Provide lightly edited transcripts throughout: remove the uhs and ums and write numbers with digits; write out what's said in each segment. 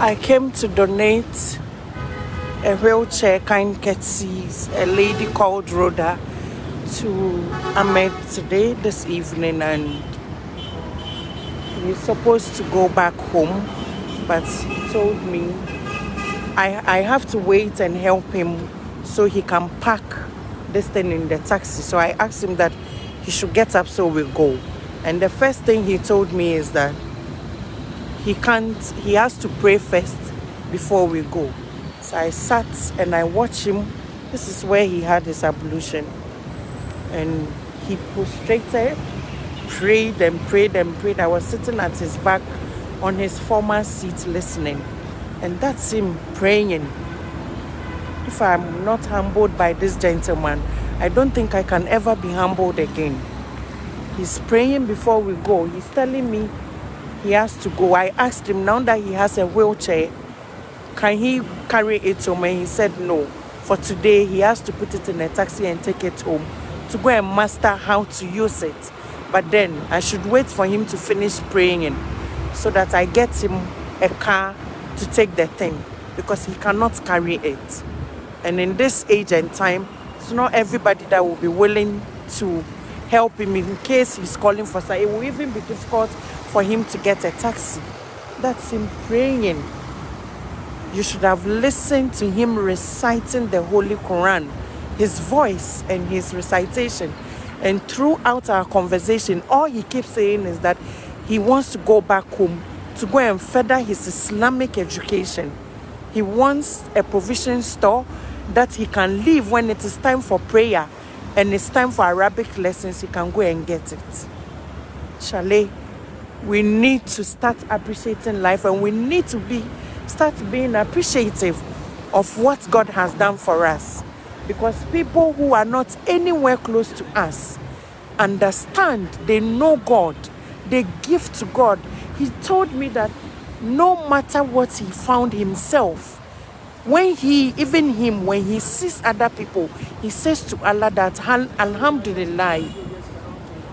I came to donate a wheelchair kind courtesies, a lady called Rhoda, to Ahmed today, this evening, and he's supposed to go back home, but he told me I have to wait and help him so he can pack this thing in the taxi. So I asked him that he should get up so we'll go. And the first thing he told me is that he has to pray first before we go. So I sat and I watched him. This is where he had his ablution. And he prostrated, prayed and prayed and prayed. I was sitting at his back on his former seat listening. And that's him praying. If I'm not humbled by this gentleman, I don't think I can ever be humbled again. He's praying before we go. He's telling me he has to go. I asked him, now that he has a wheelchair, can he carry it home? And he said no. For today, he has to put it in a taxi and take it home to go and master how to use it. But then I should wait for him to finish praying so that I get him a car to take the thing, because he cannot carry it. And in this age and time, it's not everybody that will be willing to help him in case he's calling for something. It will even be difficult for him to get a taxi. That's him praying. You should have listened to him reciting the Holy Quran, his voice and his recitation. And throughout our conversation, all he keeps saying is that he wants to go back home to go and further his Islamic education. He wants a provision store that he can leave when it is time for prayer and it's time for Arabic lessons. He can go and get it. Chalet, we need to start appreciating life, and we need to start being appreciative of what God has done for us. Because people who are not anywhere close to us understand, they know God, they give to God. He told me that no matter what he found himself, when he sees other people, he says to Allah that Alhamdulillah.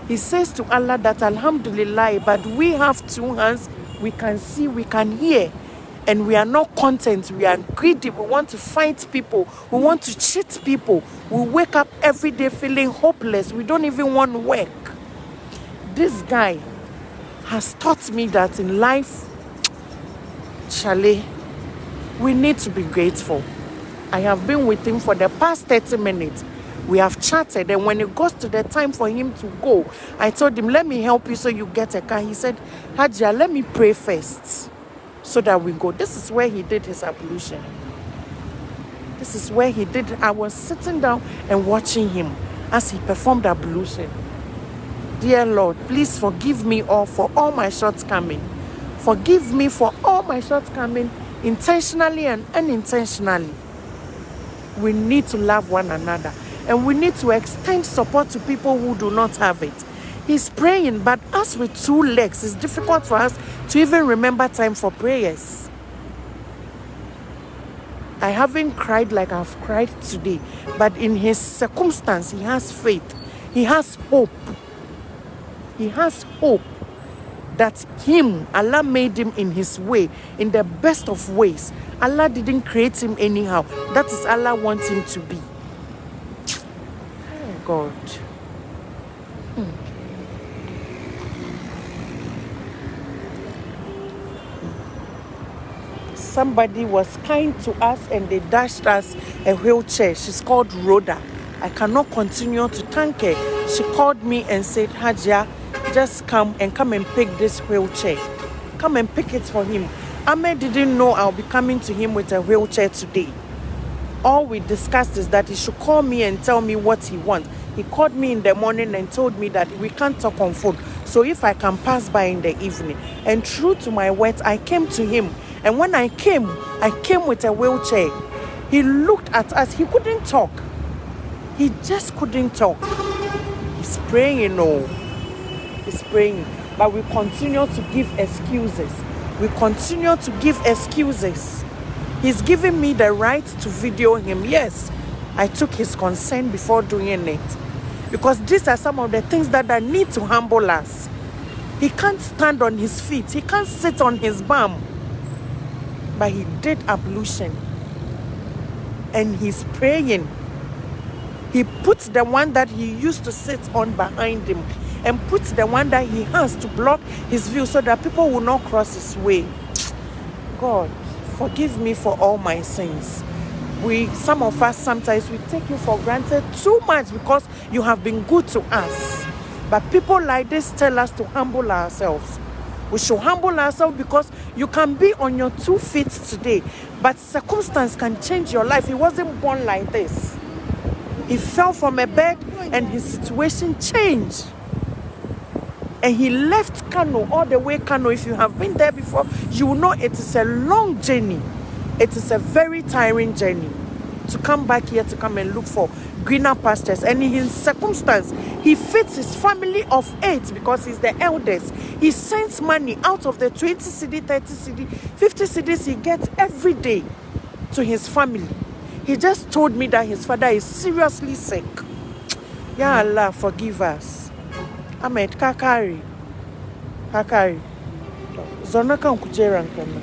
He says to Allah that Alhamdulillah, but we have two hands, we can see, we can hear, and we are not content, we are greedy, we want to fight people, we want to cheat people, we wake up every day feeling hopeless, we don't even want to work. This guy has taught me that in life, Charlie, we need to be grateful. I have been with him for the past 30 minutes. We have chatted, and when it goes to the time for him to go, I told him, let me help you so you get a car. He said, Hajia, let me pray first so that we go. This is where he did his ablution. This is where he did. I was sitting down and watching him as he performed ablution. Dear Lord, please forgive me for all my shortcomings. Forgive me for all my shortcomings, intentionally and unintentionally. We need to love one another, and we need to extend support to people who do not have it. He's praying, but us with two legs, it's difficult for us to even remember time for prayers. I haven't cried like I've cried today, but in his circumstance, he has faith. He has hope. He has hope that Allah made him in his way, in the best of ways. Allah didn't create him anyhow. That is Allah wants him to be. Oh God. Somebody was kind to us and they dashed us a wheelchair. She's called Rhoda. I cannot continue to thank her. She called me and said, Hajia, just come and pick this wheelchair. Come and pick it for him. Ahmed didn't know I'll be coming to him with a wheelchair today. All we discussed is that he should call me and tell me what he wants. He called me in the morning and told me that we can't talk on phone. So if I can pass by in the evening. And true to my words, I came to him. And when I came with a wheelchair. He looked at us. He couldn't talk. He just couldn't talk. He's praying, you know. He's praying. But we continue to give excuses. We continue to give excuses. He's giving me the right to video him. Yes, I took his consent before doing it. Because these are some of the things that need to humble us. He can't stand on his feet. He can't sit on his bum. but he did ablution. And he's praying. He puts the one that he used to sit on behind him and puts the one that he has to block his view so that people will not cross his way. God, forgive me for all my sins. Some of us, sometimes we take you for granted too much because you have been good to us. But people like this tell us to humble ourselves. We should humble ourselves because you can be on your 2 feet today, but circumstance can change your life. He wasn't born like this. He fell from a bed and his situation changed. And he left Kano, all the way Kano. If you have been there before, you will know it is a long journey. It is a very tiring journey to come back here to come and look for greener pastures. And in his circumstance, he feeds his family of 8 because he's the eldest. He sends money out of the 20 cedi, 30 cedi, 50 cedis he gets every day to his family. He just told me that his father is seriously sick. Ya Allah, forgive us. Ahmed, Kakari. Zona kan kujeran kana.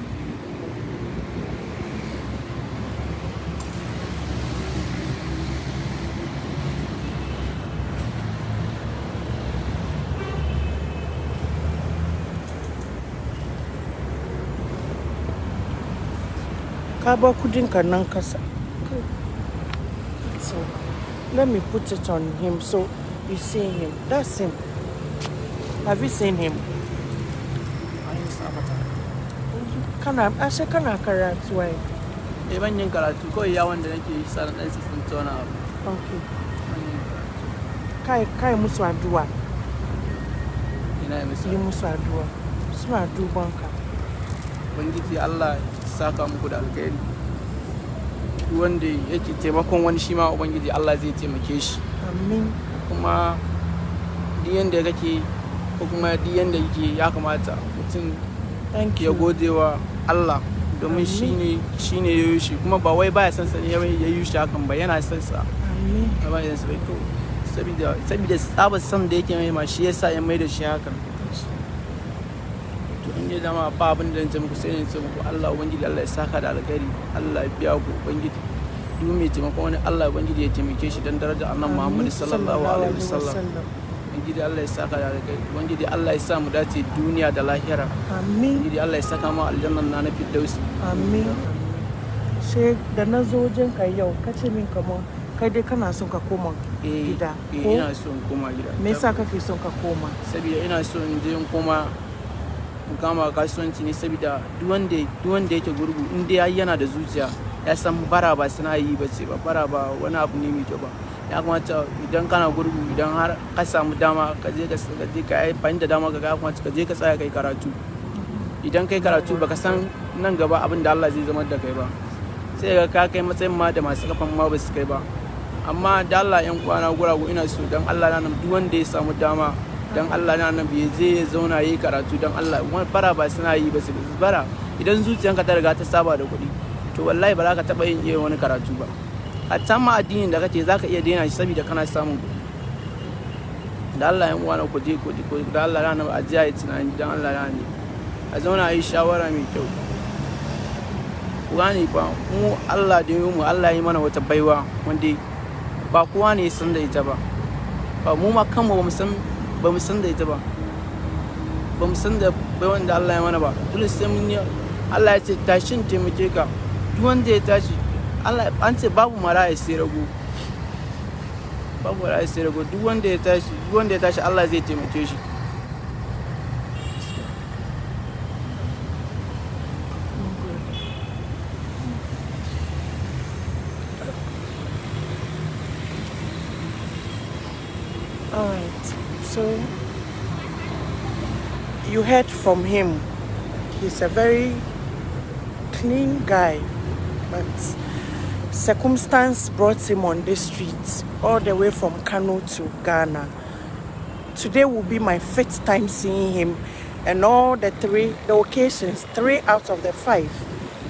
Kaba kudin kanan kasa. So let me put it on him so you see him. That's him. Have you seen him? Kana karatu wai. Ban yin karatu ko ya wanda nake yi sanan dan sun tona. Okay. Kai musu addu'a. Ina musu. Yi musu addu'a. Suna duban ka. Ubangiji Allah saka muku da alkhairi. Wanda yake taimakon wani shi ma Ubangiji Allah zai taimake shi. Amin. Kuma diyan da kake ko kuma diyan da yake ya kamata mutum ya gode wa Allah domin shine yayi shi kuma ba wai baya san sa ne yayi shi hakan ba yana san sa. Amin. Ba yana sai to saboda tsabar san da yake mai ma shi yasa ya mai da shi hakan. To in ya dama ba abin da zan muku sai ne sai muku Allah Ubangiji Allah ya saka da alkhairi. Allah ya biya ku Ubangiji. Duk mai taimakon wani Allah Ubangiji ya taimake shi dan darajar Annabi Muhammad sallallahu alaihi wasallam. Ubangiji Allah ya saka da alkhairi. Ubangiji Allah ya sa mu dace duniya da lahira. Amin. Ubangiji Allah ya saka mu aljannan na Firdausi. Amin. She da na zo wajen ka yau kace min kamar kai dai kana son ka koma gida ko ina son koma gida. Me yasa kake son ka koma? Saboda ina son in je in koma in kama kasuwanci ne saboda duk wanda yake gurgu in dai yana da zuciya ya san bara ba suna yi ba ce ba, bara ba wani abu ne mai kyau ba. Ya kamata idan kana gurgu idan har ka samu dama ka je ka yi fahimta da dama ka kamata ka je ka tsaya kai karatu. Idan kai karatu baka san nan gaba abin da Allah zai zama da kai ba, sai ka kai matsayin ma da masu kafan ma ba su kai ba. Amma da Allah yan uwana guragu ina so dan Allah na nan duk wanda ya samu dama dan Allah na nan bai je ya zauna yayi karatu dan Allah. Wani bara ba suna yi ba su bara idan zuciyanka ta riga ta saba da kuɗi to wallahi ba za ka taɓa yin iya wani karatu ba. Hatta ma addinin da kake za ka iya daina shi saboda kana samun kuɗi. Da Allah yan uwana ku je da Allah na nan a ji ayi tunani dan Allah na ne a zauna yi shawara mai kyau. Ku gane fa mu Allah da mu Allah yi mana wata baiwa wanda ba kowa ne san da ita ba. Ba mu ma kanmu ba mu san da ita ba. Ba mu san da baiwan da Allah ya mana ba. Dole sai mun yi Allah ya ce tashin taimake ka. Duk wanda ya tashi Allah an ce babu maraya sai rago. Babu maraya sai rago. Duk wanda ya tashi Allah zai taimake shi. Alright, so you heard from him. He's a very clean guy, but circumstance brought him on the streets all the way from Kano to Ghana. Today will be my 5th time seeing him, and all the occasions, 3 out of the 5,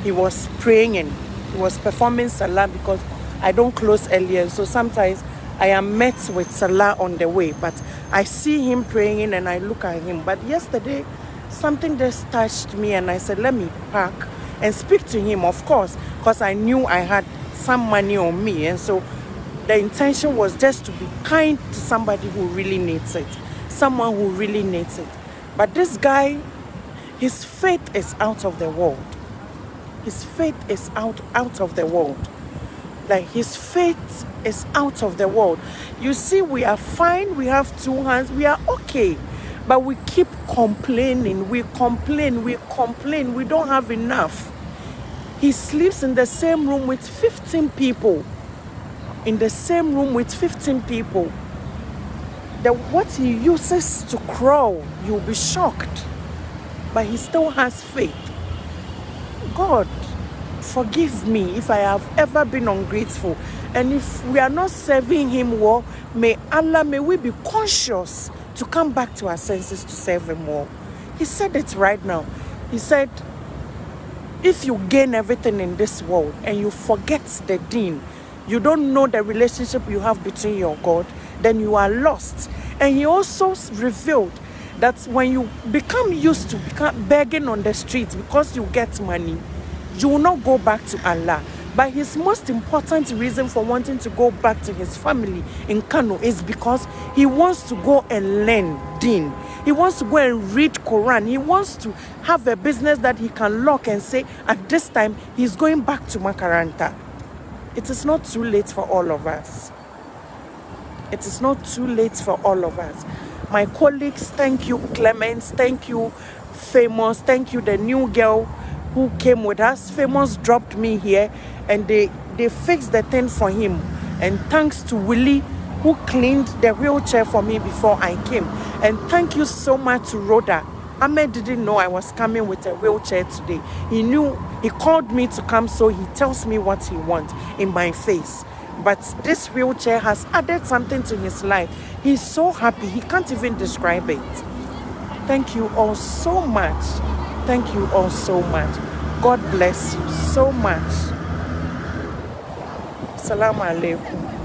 he was praying and he was performing salah because I don't close earlier, so sometimes I am met with salah on the way, but I see him praying and I look at him. But yesterday, something just touched me and I said, let me park and speak to him, of course, because I knew I had some money on me. And so the intention was just to be kind to somebody who really needs it, someone who really needs it. But this guy, his faith is out of the world. His faith is out of the world. Like, his faith is out of the world. You see, we are fine. We have two hands. We are okay. But we keep complaining. We complain. We don't have enough. He sleeps in the same room with 15 people. In the same room with 15 people. What he uses to crawl, you'll be shocked. But he still has faith. God, forgive me if I have ever been ungrateful. And if we are not serving him well, may we be conscious to come back to our senses to serve him well. He said it right now. He said, if you gain everything in this world and you forget the deen, you don't know the relationship you have between your God, then you are lost. And he also revealed that when you become used to begging on the streets because you get money, you will not go back to Allah. But his most important reason for wanting to go back to his family in Kano is because he wants to go and learn deen. He wants to go and read Quran. He wants to have a business that he can lock and say, at this time, he's going back to Makaranta. It is not too late for all of us. It is not too late for all of us. My colleagues, thank you, Clemens, thank you, Famous, thank you, the new girl who came with us. Famous dropped me here and they fixed the thing for him. And thanks to Willie who cleaned the wheelchair for me before I came. And thank you so much to Rhoda. Ahmed didn't know I was coming with a wheelchair today. He knew, he called me to come, so he tells me what he wants in my face. But this wheelchair has added something to his life. He's so happy, he can't even describe it. Thank you all so much. Thank you all so much. God bless you so much. Assalamu alaikum.